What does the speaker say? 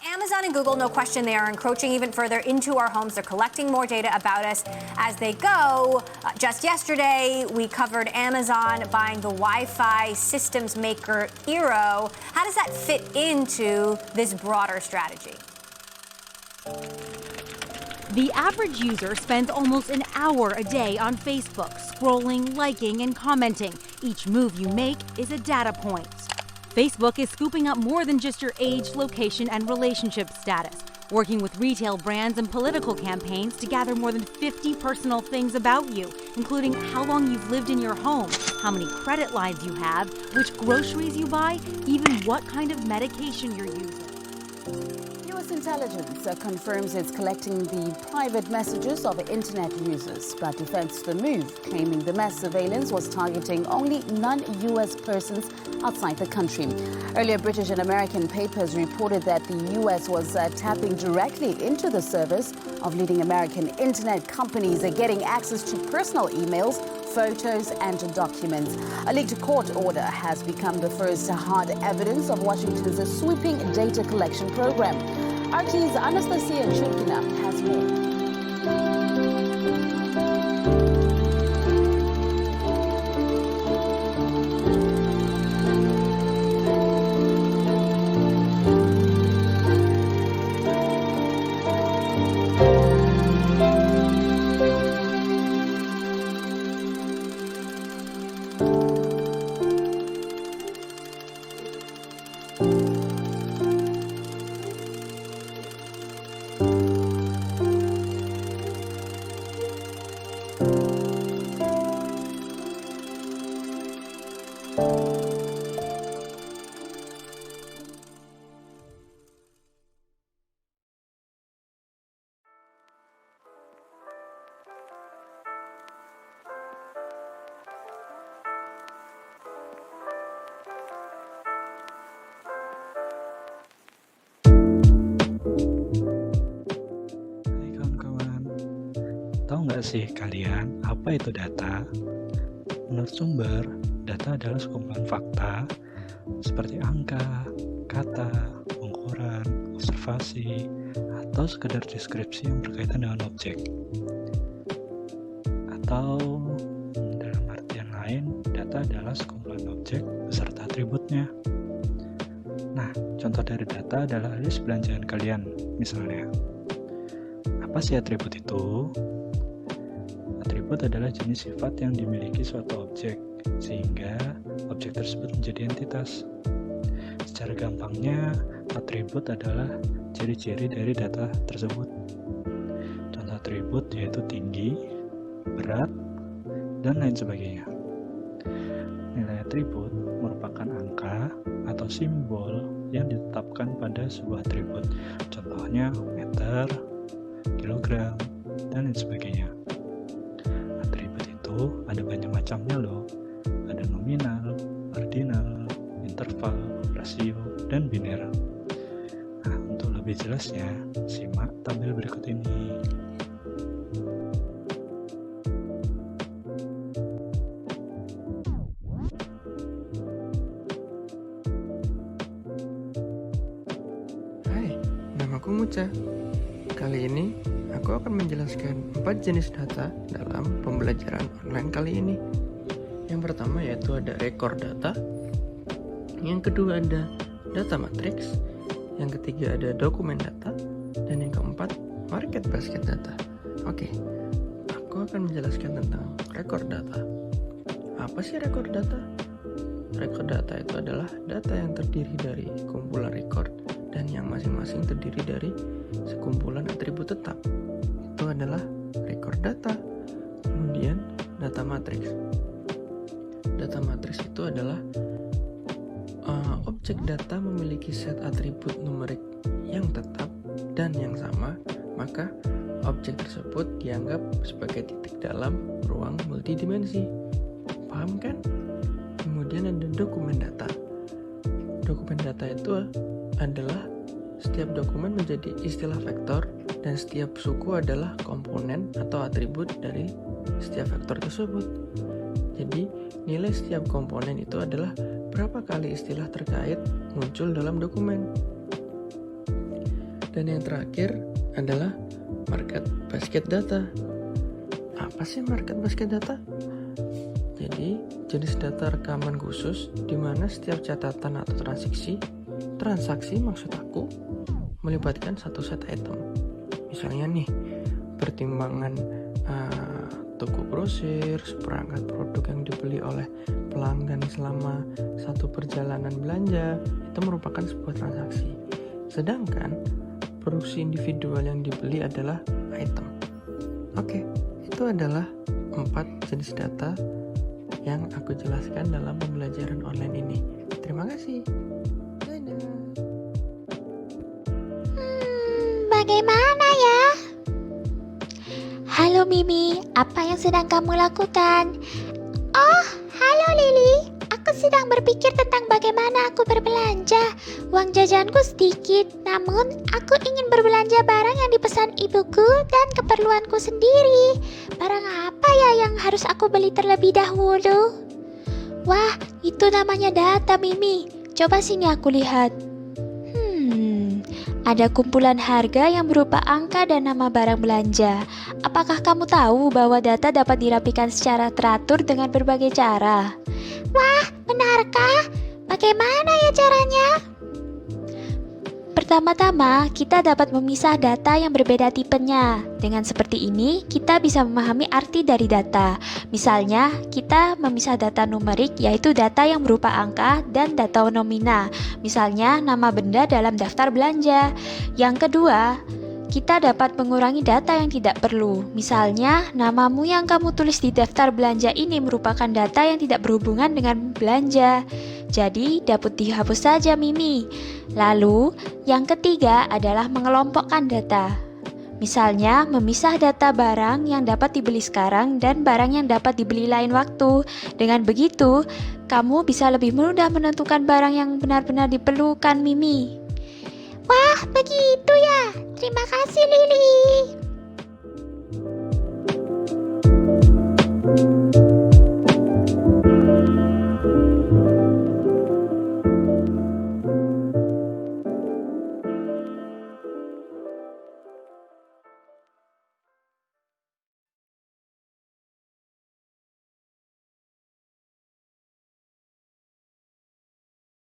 Amazon and Google, no question, they are encroaching even further into our homes. They're collecting more data about us as they go. Just yesterday, we covered Amazon buying the Wi-Fi systems maker Eero. How does that fit into this broader strategy? The average user spends almost an hour a day on Facebook, scrolling, liking, and commenting. Each move you make is a data point. Facebook is scooping up more than just your age, location, and relationship status, working with retail brands and political campaigns to gather more than 50 personal things about you, including how long you've lived in your home, how many credit lines you have, which groceries you buy, even what kind of medication you're using. U.S. intelligence confirms it's collecting the private messages of internet users, but defends the move, claiming the mass surveillance was targeting only non-U.S. persons outside the country. Earlier, British and American papers reported that the U.S. was tapping directly into the servers of leading American internet companies, getting access to personal emails, photos and documents. A leaked court order has become the first hard evidence of Washington's sweeping data collection program. RT's Anastasia Churkina has more. Tahu nggak sih kalian apa itu data? Menurut sumber, data adalah sekumpulan fakta seperti angka, kata, ukuran, observasi, atau sekedar deskripsi yang berkaitan dengan objek. Atau dalam artian lain, data adalah sekumpulan objek beserta atributnya. Nah, contoh dari data adalah list belanjaan kalian, misalnya. Apa sih atribut itu? Atribut adalah jenis sifat yang dimiliki suatu objek, sehingga objek tersebut menjadi entitas. Secara gampangnya, atribut adalah ciri-ciri dari data tersebut. Contoh atribut yaitu tinggi, berat, dan lain sebagainya. Nilai atribut merupakan angka atau simbol yang ditetapkan pada sebuah atribut. Contohnya meter, kilogram, dan lain sebagainya. Ada banyak macamnya loh. Ada nominal, ordinal, interval, rasio, dan biner. Nah, untuk lebih jelasnya, simak tabel berikut ini. Hai, namaku Muca. Kali ini aku akan menjelaskan 4 jenis data dalam pembelajaran online kali ini. Yang pertama yaitu ada record data, yang kedua ada data matrix, yang ketiga ada dokumen data, dan yang keempat market basket data. Oke, aku akan menjelaskan tentang record data. Apa sih record data? Record data itu adalah data yang terdiri dari kumpulan record dan yang masing-masing terdiri dari sekumpulan atribut tetap. Itu adalah record data. Kemudian data matrix. Data matrix itu adalah objek data memiliki set atribut numerik yang tetap dan yang sama, maka objek tersebut dianggap sebagai titik dalam ruang multidimensi. Paham kan? Kemudian ada dokumen data. Dokumen data itu adalah setiap dokumen menjadi istilah vektor dan setiap suku adalah komponen atau atribut dari setiap vektor tersebut. Jadi, nilai setiap komponen itu adalah berapa kali istilah terkait muncul dalam dokumen. Dan yang terakhir adalah market basket data. Apa sih market basket data? Jadi, jenis data rekaman khusus di mana setiap catatan atau transaksi maksud aku, melibatkan satu set item. Misalnya nih, pertimbangan toko grosir, seperangkat produk yang dibeli oleh pelanggan selama satu perjalanan belanja, itu merupakan sebuah transaksi. Sedangkan produksi individual yang dibeli adalah item. Oke, itu adalah 4 jenis data yang aku jelaskan dalam pembelajaran online ini. Terima kasih. Dadah. Bagaimana ya? Halo Mimi, apa yang sedang kamu lakukan? Oh, halo Lily. Aku sedang berpikir tentang bagaimana aku berbelanja. Uang jajanku sedikit, namun aku ingin berbelanja barang yang dipesan ibuku dan keperluanku sendiri. Barang apa ya yang harus aku beli terlebih dahulu? Wah, itu namanya data, Mimi. Coba sini aku lihat. Ada kumpulan harga yang berupa angka dan nama barang belanja. Apakah kamu tahu bahwa data dapat dirapikan secara teratur dengan berbagai cara? Wah, benarkah? Bagaimana ya caranya? Pertama-tama, kita dapat memisah data yang berbeda tipenya. Dengan seperti ini, kita bisa memahami arti dari data. Misalnya, kita memisah data numerik, yaitu data yang berupa angka, dan data nomina. Misalnya, nama benda dalam daftar belanja. Yang kedua, kita dapat mengurangi data yang tidak perlu. Misalnya, namamu yang kamu tulis di daftar belanja ini merupakan data yang tidak berhubungan dengan belanja. Jadi, dapat dihapus saja, Mimi. Lalu, yang ketiga adalah mengelompokkan data. Misalnya, memisah data barang yang dapat dibeli sekarang dan barang yang dapat dibeli lain waktu. Dengan begitu, kamu bisa lebih mudah menentukan barang yang benar-benar diperlukan, Mimi. Wah, begitu ya. Terima kasih, Lily.